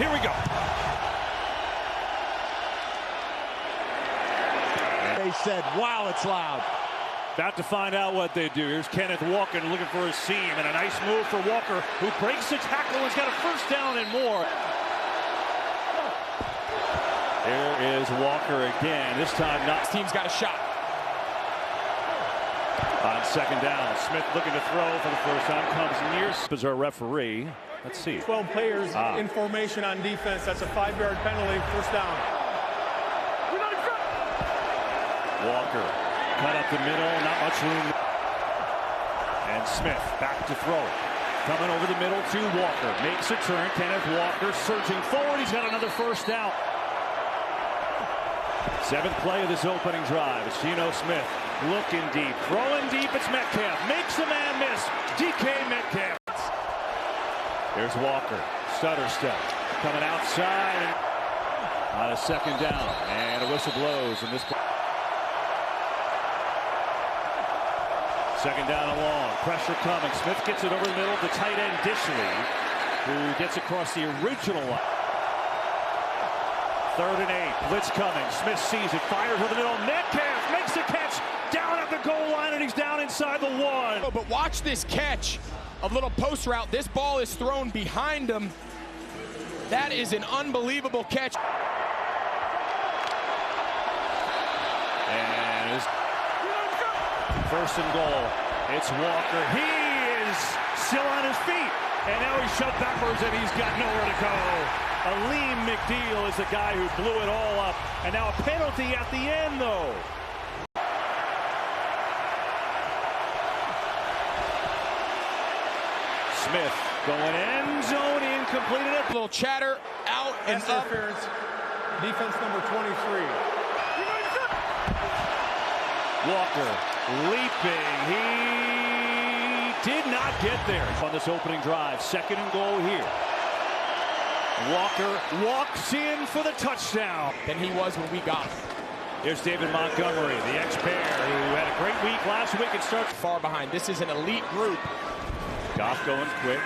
Here we go. They said, wow, it's loud. About to find out what they do. Here's Kenneth Walker looking for a seam, and a nice move for Walker, who breaks the tackle and has got a first down and more. There is Walker again. This time not. This team's got a shot. On second down, Smith looking to throw for the first time. Comes near. Is our referee. Let's see. 12 players in formation on defense. That's a 5-yard penalty. First down. Walker cut up the middle. Not much room. And Smith back to throw. Coming over the middle to Walker. Makes a turn. Kenneth Walker surging forward. He's got another first down. Seventh play of this opening drive. It's Geno Smith looking deep, throwing deep. It's Metcalf. Makes the man miss. DK Metcalf. There's Walker. Stutter step. Coming outside. On a second down. And a whistle blows in this play. Second down and long. Pressure coming. Smith gets it over the middle to tight end Dishley, who gets across the original line. 3rd and 8. Blitz coming. Smith sees it. Fires over the middle. Metcalf makes the catch down at the goal line, and he's down inside the 1. Oh, but watch this catch. A little post route. This ball is thrown behind him. That is an unbelievable catch. And his first and goal. It's Walker. He is still on his feet. And now he's shoved backwards, and he's got nowhere to go. Aleem McNeil is the guy who blew it all up. And now a penalty at the end, though. Smith going end zone, incomplete. A little chatter, out and up. Interference. Defense number 23. Walker leaping. He did not get there on this opening drive. Second and goal here. Walker walks in for the touchdown. Than he was when we got him. Here's David Montgomery, the ex-Bear, who had a great week last week and starts Far behind. This is an elite group. Goff going quick.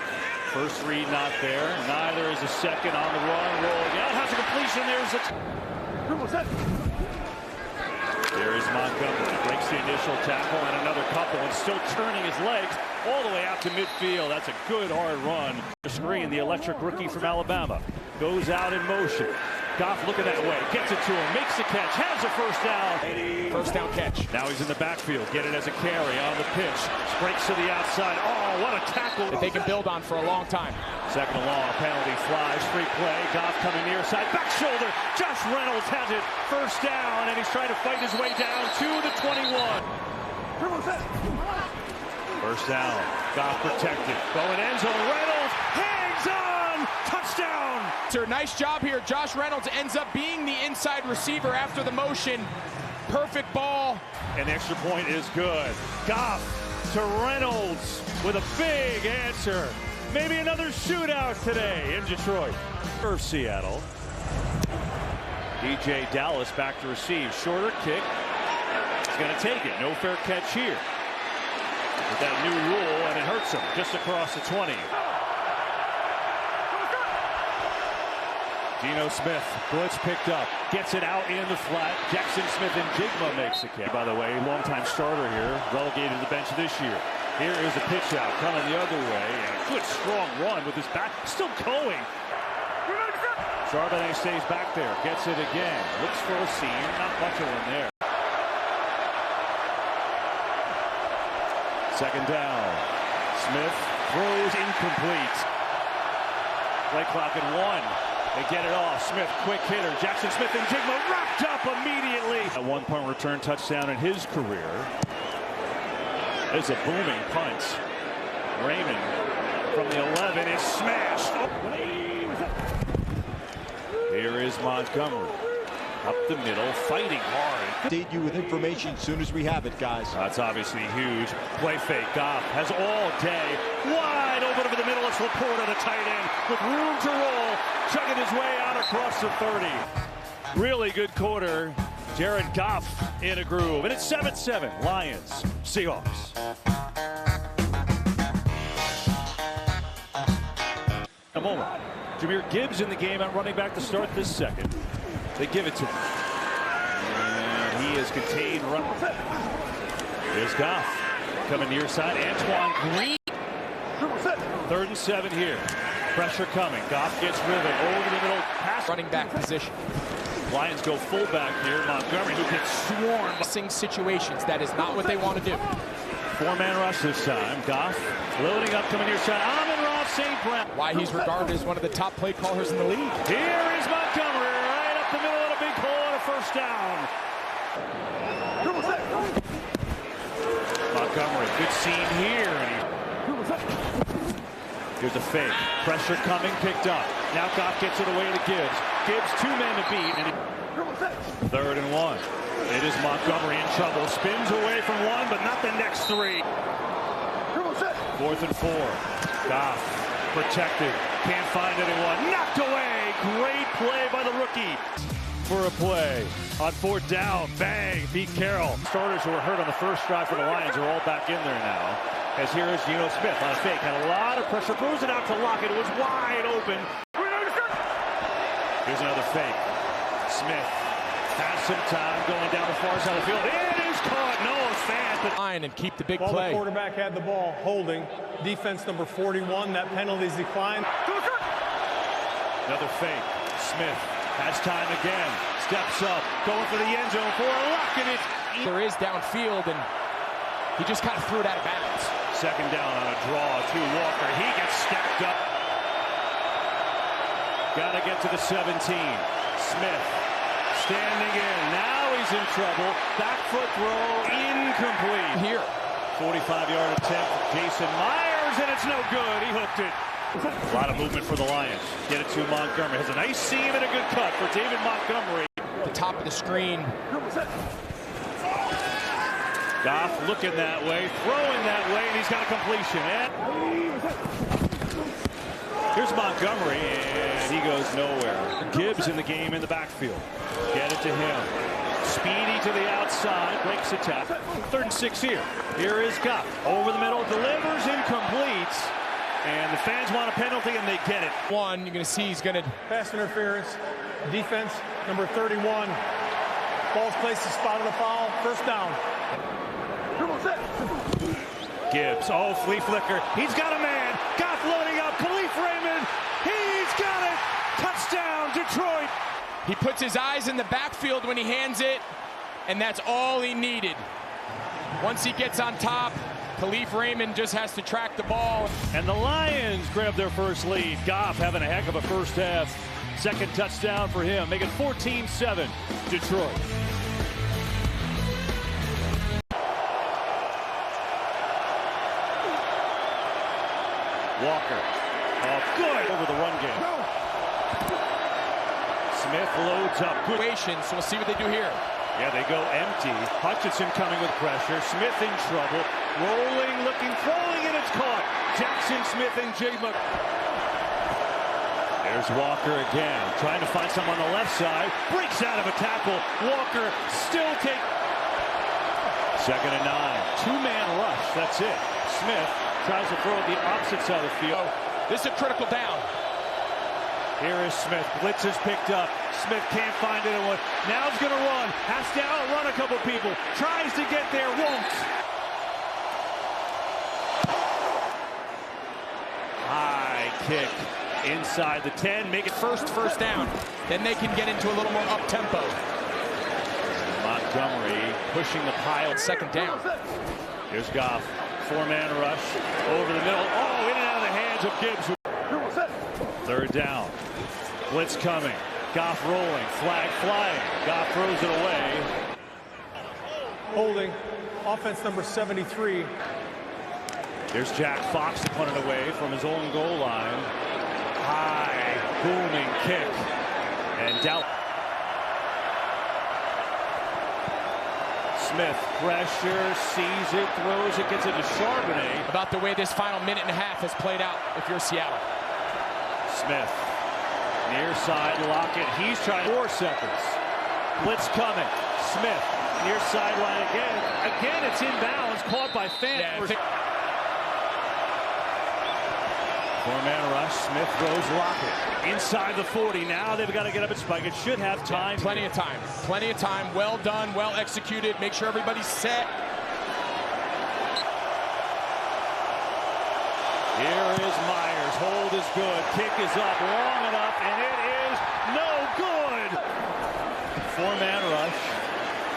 First read not there. Neither is the second on the run. Rolling out. Has a completion. There's a... There is Montgomery. Breaks the initial tackle and another couple and still turning his legs all the way out to midfield. That's a good hard run. The screen, the electric rookie from Alabama. Goes out in motion. Goff looking that way. Gets it to him. Makes the catch. Has a first down. First down catch. Now he's in the backfield. Get it as a carry on the pitch. Breaks to the outside. Oh, what a tackle. That they can build on for a long time. Second and long. Penalty flies. Free play. Goff coming near side. Back shoulder. Josh Reynolds has it. First down. And he's trying to fight his way down to the 21. First down. Goff protected. Going end zone. Reynolds hangs on. Touchdown. Sir, nice job here. Josh Reynolds ends up being the inside receiver after the motion. Perfect ball. And the extra point is good. Goff to Reynolds with a big answer. Maybe another shootout today in Detroit. For Seattle. DJ Dallas back to receive. Shorter kick. He's going to take it. No fair catch here. With that new rule, and it hurts him just across the 20. Geno Smith, blitz picked up, gets it out in the flat. Jackson Smith and Jigma makes the catch. By the way, longtime starter here, relegated to the bench this year. Here is the pitch out, coming the other way, and a good strong run with his back still going. Charbonnet stays back there, gets it again, looks for a seam, not much of one there. Second down. Smith throws incomplete. Play clock at 1. They get it off. Smith, quick hitter. Jackson Smith and Jigma wrapped up immediately. A one-point return touchdown in his career. It's a booming punt. Raymond from the 11 is smashed. Oh. Here is Montgomery. Up the middle, fighting hard. Update you with information as soon as we have it, guys. That's obviously huge. Play fake. Goff has all day. Wide open over the middle. It's Laporta, the tight end, with room to roll. Chugging his way out across the 30. Really good quarter. Jared Goff in a groove. And it's 7-7. Lions, Seahawks. A moment. Jahmyr Gibbs in the game at running back to start this second. They give it to him. And he is contained. There's Goff coming near side. Antoine Green. 3rd and 7 here. Pressure coming. Goff gets rivet over the middle. Pass. Running back position. Lions go fullback here. Montgomery, who gets swarmed. Missing situations. That is not what they want to do. 4-man rush this time. Goff loading up, coming near side. Amon-Ra St. Brown. Why he's regarded as one of the top play callers in the league. Here is Montgomery right up the middle of a big hole and a first down. Montgomery, good scene here. Here's a fake. Pressure coming, picked up. Now Goff gets it away to Gibbs. Gibbs, 2 men to beat. And 3rd and 1. It is Montgomery in trouble. Spins away from 1, but not the next 3. 4th and 4. Goff protected. Can't find anyone. Knocked away. Great play by the rookie. For a play on 4th down. Bang. Pete Carroll. Starters who were hurt on the first drive for the Lions are all back in there now. As here is Geno Smith on a fake. Had a lot of pressure. Throws it out to Lockett. It was wide open. Here's another fake. Smith has some time going down the far side of the field. It is caught. Noah Fant. Line and keep the big While play. the quarterback had the ball, holding. Defense number 41. That penalty's declined. Another fake. Smith has time again. Steps up. Going for the end zone for a lock. And it's There is downfield, and he just kind of threw it out of bounds. 2nd down on a draw to Walker. He gets stacked up. Got to get to the 17. Smith standing in. Now he's in trouble. Back foot throw incomplete. Here. 45-yard attempt from Jason Myers, and it's no good. He hooked it. A lot of movement for the Lions. Get it to Montgomery. Has a nice seam and a good cut for David Montgomery. The top of the screen. Goff looking that way, throwing that way, and he's got a completion. And here's Montgomery, and he goes nowhere. Gibbs in the game in the backfield. Get it to him. Speedy to the outside, breaks a tap. 3rd and 6 here. Here is Goff. Over the middle, delivers incomplete. And the fans want a penalty, and they get it. You're going to see he's going to... Pass interference. Defense number 31. Ball's placed, spot of the foul. 1st down. Gibbs, flea flicker. He's got a man. Goff loading up. Khalif Raymond. He's got it. Touchdown, Detroit. He puts his eyes in the backfield when he hands it, and that's all he needed. Once he gets on top, Khalif Raymond just has to track the ball. And the Lions grab their first lead. Goff having a heck of a first half. 2nd touchdown for him. Make it 14-7, Detroit. Walker. Good over the run game. Smith loads up. Good. So we'll see what they do here. Yeah, they go empty. Hutchinson coming with pressure. Smith in trouble. Rolling, looking, throwing, and it's caught. Jackson Smith and Jigma. There's Walker again. Trying to find someone on the left side. Breaks out of a tackle. Walker still take. 2nd and 9. 2-man rush. That's it. Smith tries to throw it the opposite side of the field. This is a critical down. Here is Smith. Blitz is picked up. Smith can't find anyone. Now he's going to run. Has to outrun a couple people. Tries to get there. Won't. High kick inside the 10. Make it First down. Then they can get into a little more up-tempo. Montgomery pushing the pile. 2nd down. Here's Goff. 4-man rush. Over the middle. Oh, in and out of the hands of Gibbs. 3rd down. Blitz coming. Goff rolling. Flag flying. Goff throws it away. Holding. Offense number 73. There's Jack Fox to punt it away from his own goal line. High, booming kick. And Dallas. Smith, pressure, sees it, throws it, gets it to Charbonnet. About the way this final minute and a half has played out if you're Seattle. Smith, near side, Lockett. He's trying 4 seconds. Blitz coming. Smith, near sideline again. Again, it's inbounds, caught by Fant. Four-man rush. Smith throws Lockett inside the 40. Now they've got to get up and spike. It should have time. Plenty of time. Plenty of time. Well done. Well executed. Make sure everybody's set. Here is Myers. Hold is good. Kick is up long enough, and it is no good. Four-man rush.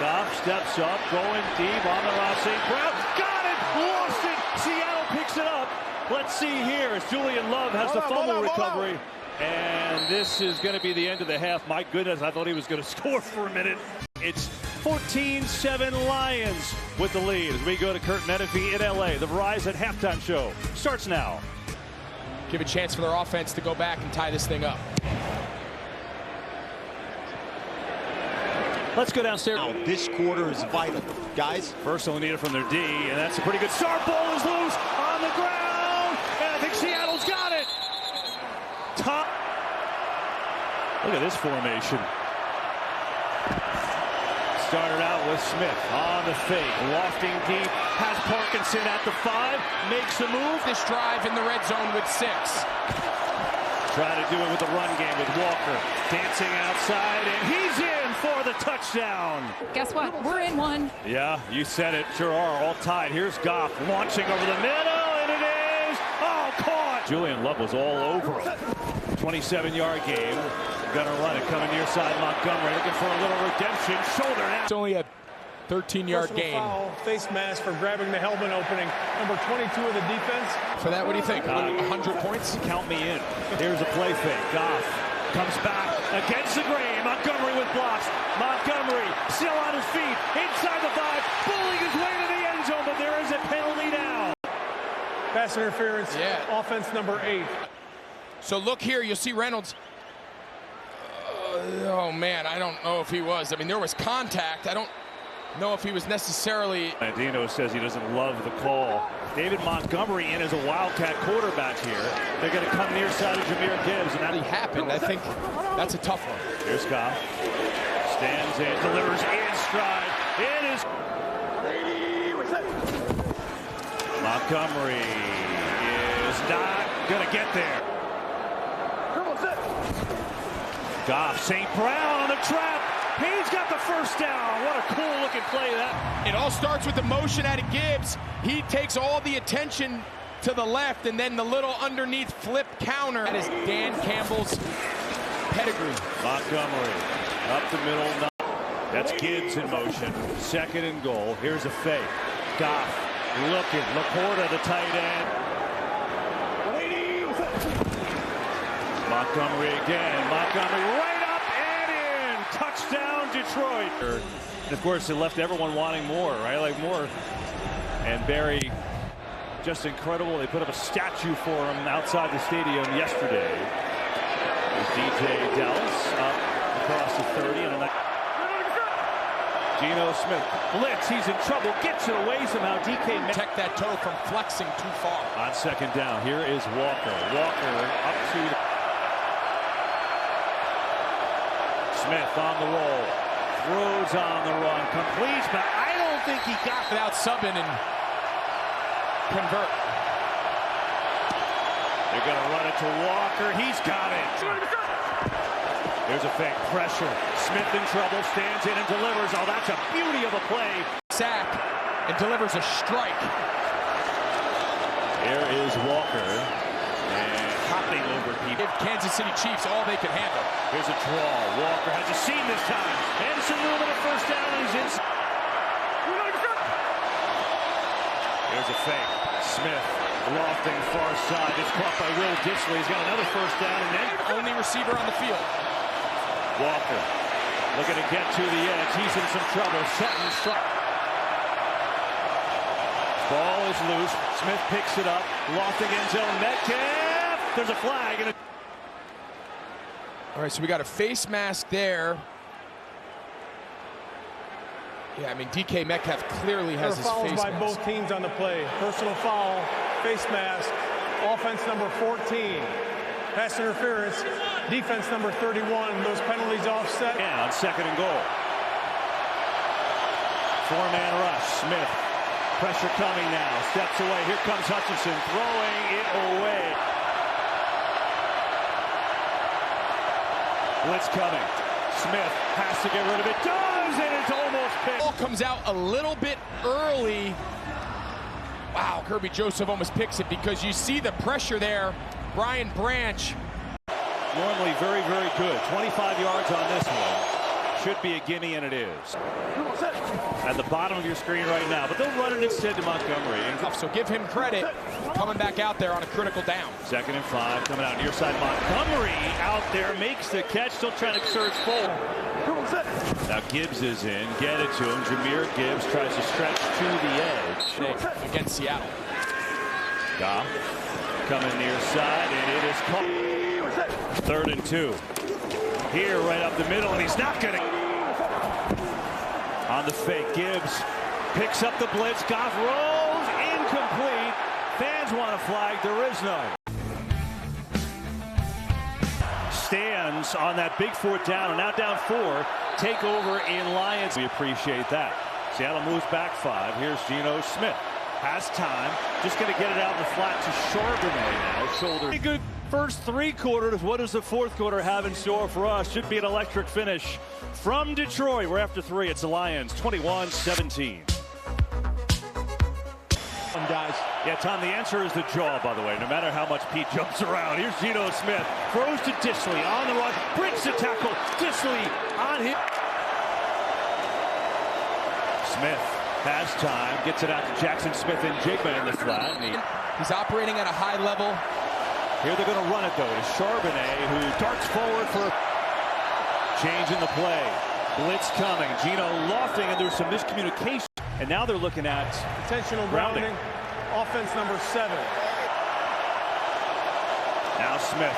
Goff steps up, going deep on the run. St. Brown got it. Lost it. Seattle picks it up. Let's see here as Julian Love has the fumble recovery. And this is going to be the end of the half. My goodness, I thought he was going to score for a minute. It's 14-7 Lions with the lead as we go to Kurt Menefee in LA. The Verizon halftime show starts now. Give a chance for their offense to go back and tie this thing up. Let's go downstairs. Now, this quarter is vital, guys. First they'll need it from their D, and that's a pretty good start. Ball is loose on the ground, and I think Seattle's got it. Top. Look at this formation. Started out with Smith on the fake, lofting deep, has Parkinson at the 5, makes a move. This drive in the red zone with 6. Try to do it with the run game with Walker, dancing outside, and he's in for the touchdown. Guess what? We're in one. Yeah, you said it. Sure are. All tied. Here's Goff launching over the middle, and it is caught. Julian Love was all over him. 27-yard game. Gonna run it, coming near side. Montgomery looking for a little redemption. Shoulder now. It's only a 13-yard gain. Foul, face mask for grabbing the helmet opening. Number 22 of the defense. For that, what do you think? 100 points? Count me in. Here's a play fake. Goff comes back against the grain. Montgomery with blocks. Montgomery still on his feet. Inside the 5. Bullying his way to the end zone, but there is a penalty now. Pass interference. Yeah. Offense number 8. So look here. You'll see Reynolds. Oh, man. I don't know if he was. I mean, there was contact. I don't know if he was necessarily. Dino says he doesn't love the call. David Montgomery in as a Wildcat quarterback here. They're going to come near side of Jahmyr Gibbs, and that happened. I think that's a tough one. Here's Goff. Stands in, delivers in stride. It is Montgomery is not going to get there. Goff, St. Brown on the trap. He's got the first down. What a cool looking play that. It all starts with the motion out of Gibbs. He takes all the attention to the left, and then the little underneath flip counter. That is Dan Campbell's pedigree. Montgomery up the middle. That's Gibbs in motion. Second and goal. Here's a fake. Goff looking. Laporta, the tight end. Montgomery again. Montgomery right up and in. Touchdown, Detroit. And of course, it left everyone wanting more, right? Like more. And Barry, just incredible. They put up a statue for him outside the stadium yesterday. DJ Dallas up across the 30. And Geno Smith. Blitz. He's in trouble. Gets it away somehow. DK. Protect that toe from flexing too far. On second down. Here is Walker. Walker up to Smith on the roll. Throws on the run. Completes, but I don't think he got without subbing and convert. They're going to run it to Walker. He's got it. There's a fake pressure. Smith in trouble. Stands in and delivers. Oh, that's a beauty of a play. Sack and delivers a strike. There is Walker. And hopping over people. Give Kansas City Chiefs all they can handle. Here's a draw. Walker has a seam this time. Anderson moving a first down. He's in. There's a fake. Smith lofting far side. It's caught by Will Dissly. He's got another first down. And then only receiver on the field. Walker looking to get to the edge. He's in some trouble. Sutton strike. Ball is loose. Smith picks it up. Lofting end zone. Metcalf. There's a flag. And all right, so we got a face mask there. Yeah, I mean, DK Metcalf clearly has his face mask. Fouls by both teams on the play. Personal foul, face mask, offense number 14. Pass interference, defense number 31. Those penalties offset. Yeah, on second and goal. Four-man rush. Smith. Pressure coming now. Steps away. Here comes Hutchinson throwing it away. Blitz coming. Smith has to get rid of it. Does, and it's almost picked. Ball comes out a little bit early. Wow, Kirby Joseph almost picks it because you see the pressure there. Brian Branch. Normally very, very good. 25 yards on this one. Should be a gimme, and it is. At the bottom of your screen right now, but they'll run it instead to Montgomery. So give him credit coming back out there on a critical down. 2nd and 5, coming out near side. Montgomery out there, makes the catch, still trying to surge forward. Now Gibbs is in, get it to him. Jahmyr Gibbs tries to stretch to the edge. Against Seattle. Goff coming near side, and it is caught. 3rd and 2. Here, right up the middle, and he's not gonna. On the fake, Gibbs picks up the blitz. Goff rolls, incomplete. Fans want a flag, there is none. Stands on that big 4th down, and now down 4. Take over in Lions. We appreciate that. Seattle moves back 5. Here's Geno Smith. Has time. Just going to get it out in the flat to Charbonnet now. Shoulder. Pretty good first 3 quarters. What does the 4th quarter have in store for us? Should be an electric finish from Detroit. We're after 3. It's the Lions 21-17. Guys. Yeah, Tom, the answer is the jaw, by the way, no matter how much Pete jumps around. Here's Geno Smith. Throws to Disley on the run. Breaks the tackle. Disley on him. Smith has time. Gets it out to Jackson Smith and Jigma in the flat. He's operating at a high level. Here they're going to run it, though, to Charbonnet, who darts forward for change in the play. Blitz coming. Geno lofting, and there's some miscommunication. And now they're looking at Intentional grounding. Offense number 7. Now Smith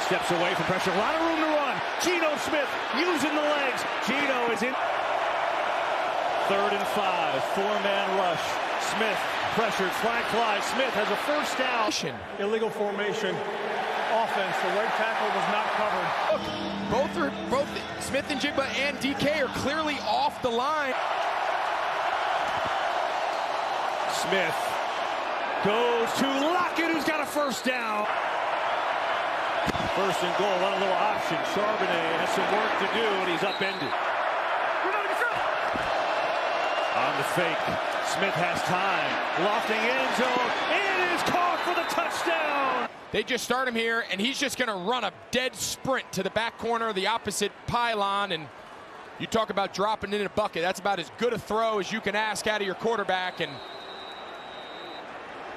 steps away from pressure. A lot of room to run. Geno Smith using the legs. Geno is in. 3rd and 5. 4-man rush. Smith pressured. Flag flies. Smith has a 1st down. Illegal formation. Offense. The right tackle was not covered. Both Smith and Jigba and DK are clearly off the line. Smith goes to Lockett, who's got a 1st down. 1st and goal, one little option. Charbonnet has some work to do, and he's upended. On the fake, Smith has time. Lofting end zone, and is caught for the touchdown. They just start him here, and he's just going to run a dead sprint to the back corner of the opposite pylon. And you talk about dropping in a bucket. That's about as good a throw as you can ask out of your quarterback. And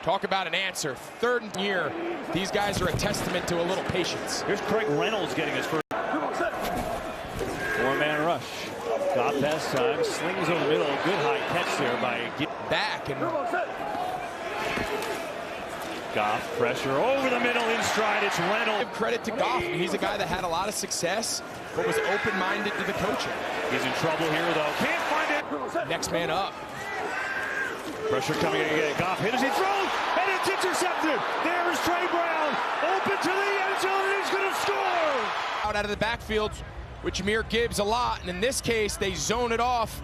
talk about an answer. 3rd year, these guys are a testament to a little patience. Here's Craig Reynolds getting his first 4-man rush. Goff has time, slings over the middle. Good high catch there by back. And Goff pressure over the middle in stride. It's Reynolds. Give credit to Goff. He's a guy that had a lot of success, but was open-minded to the coaching. He's in trouble here, though. Can't find it. Next man up. Pressure coming again. Goff hit as he throws, and it's intercepted. There's Trey Brown, open to the end zone, and he's going to score. Out of the backfield with Jahmyr Gibbs a lot, and in this case, they zone it off.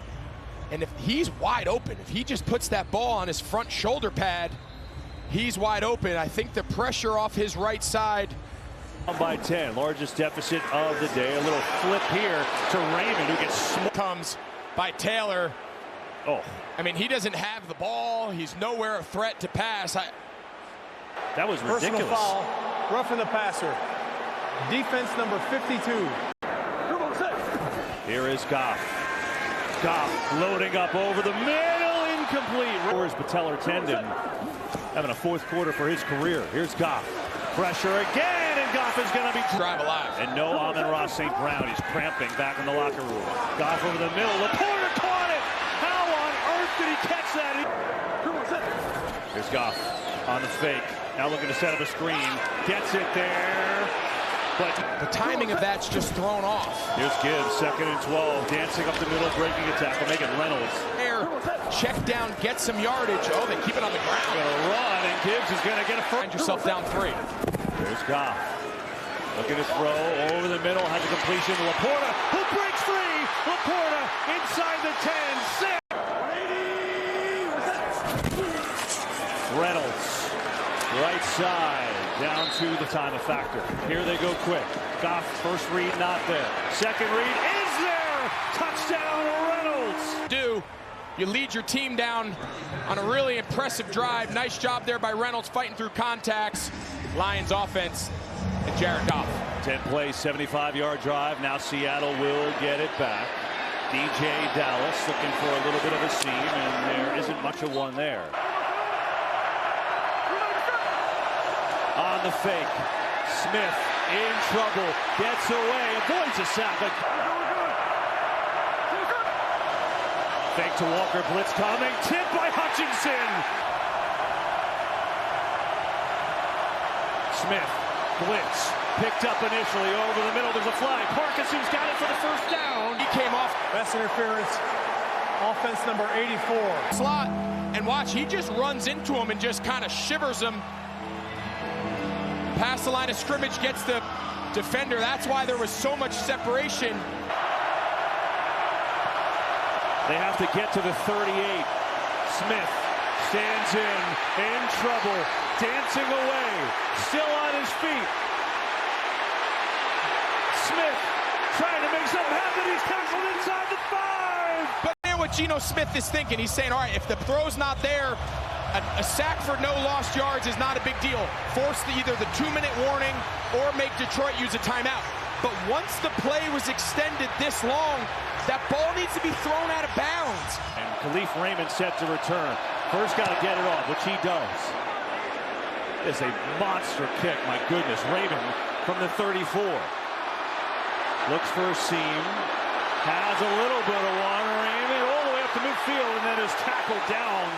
And if he's wide open, if he just puts that ball on his front shoulder pad, he's wide open. I think the pressure off his right side. By 10, largest deficit of the day. A little flip here to Raymond, who gets comes by Taylor. Oh, I mean, he doesn't have the ball. He's nowhere a threat to pass. That was ridiculous. Personal foul, roughing the passer. Defense number 52. Here is Goff. Goff loading up over the middle, incomplete. Or his patellar tendon, having a 4th quarter for his career. Here's Goff. Pressure again, and Goff is going to be drive alive. And no Amon-Ra St. Brown. He's cramping back in the locker room. Goff over the middle. Laporta caught it. How on earth did he catch that? Here's Goff on the fake. Now looking to set up a screen. Gets it there. But the timing of that's just thrown off. Here's Gibbs, 2nd and 12. Dancing up the middle, breaking a tackle, making Reynolds. There, check down, get some yardage. Oh, they keep it on the ground. Going to run, and Gibbs is going to get a first. Find yourself down 3. There's Goff. Looking to throw over the middle, has a completion. Laporta, who breaks free. Laporta inside the 10, 6. Reynolds Right side, down to the time of factor. Here they go quick. Goff, first read, not there. Second read is there! Touchdown, Reynolds! You lead your team down on a really impressive drive. Nice job there by Reynolds fighting through contacts. Lions offense and Jared Goff. 10 plays, 75-yard drive. Now Seattle will get it back. DJ Dallas looking for a little bit of a seam, and there isn't much of one there. On the fake, Smith in trouble, gets away, avoids a sack. Fake to Walker, blitz coming, tipped by Hutchinson. Smith, blitz, picked up initially over the middle. There's a flag. Parkinson's got it for the first down. He came off. Pass interference, offense number 84. Slot, and watch, he just runs into him and just kind of shivers him. Past the line of scrimmage, gets the defender. That's why there was so much separation. They have to get to the 38. Smith stands in trouble, dancing away, still on his feet. Smith trying to make something happen. He's tackled inside the 5. But man, what Geno Smith is thinking, he's saying, all right, if the throw's not there, a sack for no lost yards is not a big deal. Force either the 2-minute warning or make Detroit use a timeout. But once the play was extended this long, that ball needs to be thrown out of bounds. And Khalif Raymond set to return. First got to get it off, which he does. It's a monster kick, my goodness. Raymond from the 34. Looks for a seam. Has a little bit of one. Raymond all the way up to midfield and then is tackled down.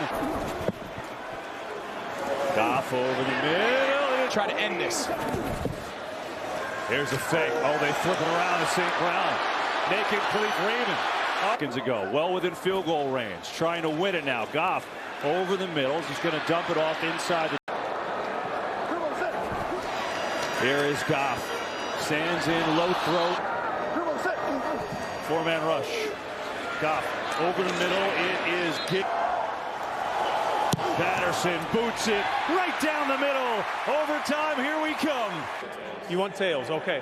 Goff over the middle. Try to end this. There's a fake. Oh, they flip it around to St. Brown. Naked Khalif Raymond. Seconds ago, well within field goal range. Trying to win it now. Goff over the middle. He's going to dump it off inside the... Here is Goff. Stands in, low throw. 4-man rush. Goff over the middle. It is kick. Patterson boots it right down the middle. Overtime, here we come. You want tails, okay.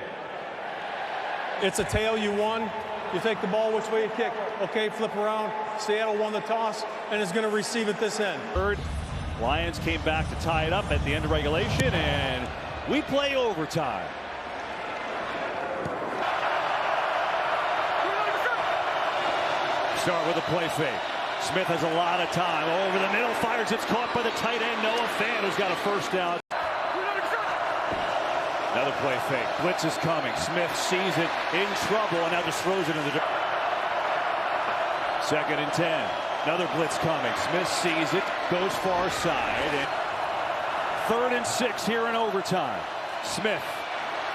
It's a tail, you won. You take the ball, which way you kick. Okay, flip around. Seattle won the toss and is going to receive at this end. Third, Lions came back to tie it up at the end of regulation, and we play overtime. Start with a play fake. Smith has a lot of time. Over the middle, fires. It's caught by the tight end, Noah Fant, who's got a first down. Another play fake. Blitz is coming. Smith sees it, in trouble, and now just throws it in the... Second and 10. Another blitz coming. Smith sees it, goes far side. And 3rd and 6 here in overtime. Smith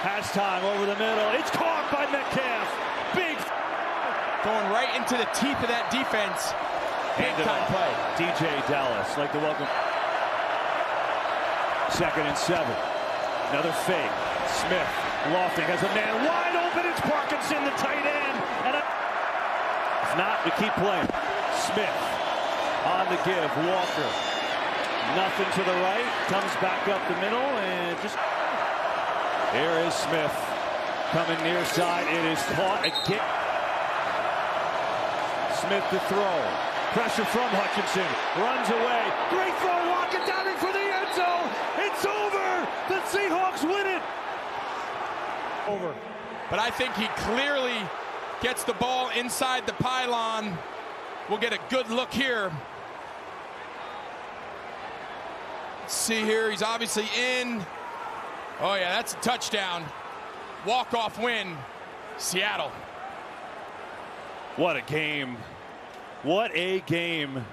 has time over the middle. It's caught by Metcalf. Big... Going right into the teeth of that defense. Big time play. DJ Dallas, like to welcome. 2nd and 7. Another fake. Smith lofting has a man wide open. It's Parkinson, the tight end. And if not, we keep playing. Smith on the give. Walker. Nothing to the right. Comes back up the middle and just... Here is Smith coming near side. It is caught again. Smith to throw. Pressure from Hutchinson. Runs away. Great throw. Lockett down in for the end zone. It's over. The Seahawks win it. Over. But I think he clearly gets the ball inside the pylon. We'll get a good look here. Let's see here. He's obviously in. Oh, yeah, that's a touchdown. Walk-off win. Seattle. What a game. What a game.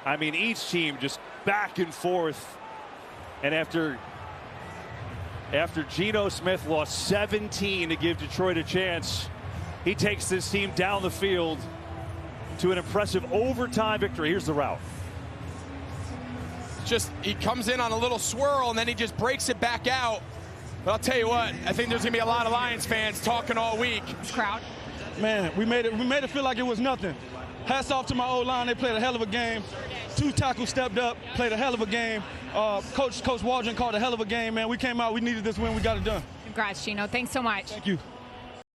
I mean, each team just back and forth. And after Geno Smith lost 17 to give Detroit a chance, he takes this team down the field to an impressive overtime victory. Here's the route. Just, he comes in on a little swirl, and then he just breaks it back out. But I'll tell you what, I think there's going to be a lot of Lions fans talking all week. Crowd. Man, we made it feel like it was nothing. Hats off to my O-line. They played a hell of a game. Two tackles stepped up, played a hell of a game. Coach Waldron called a hell of a game, man. We came out, we needed this win, we got it done. Congrats, Gino. Thanks so much. Thank you.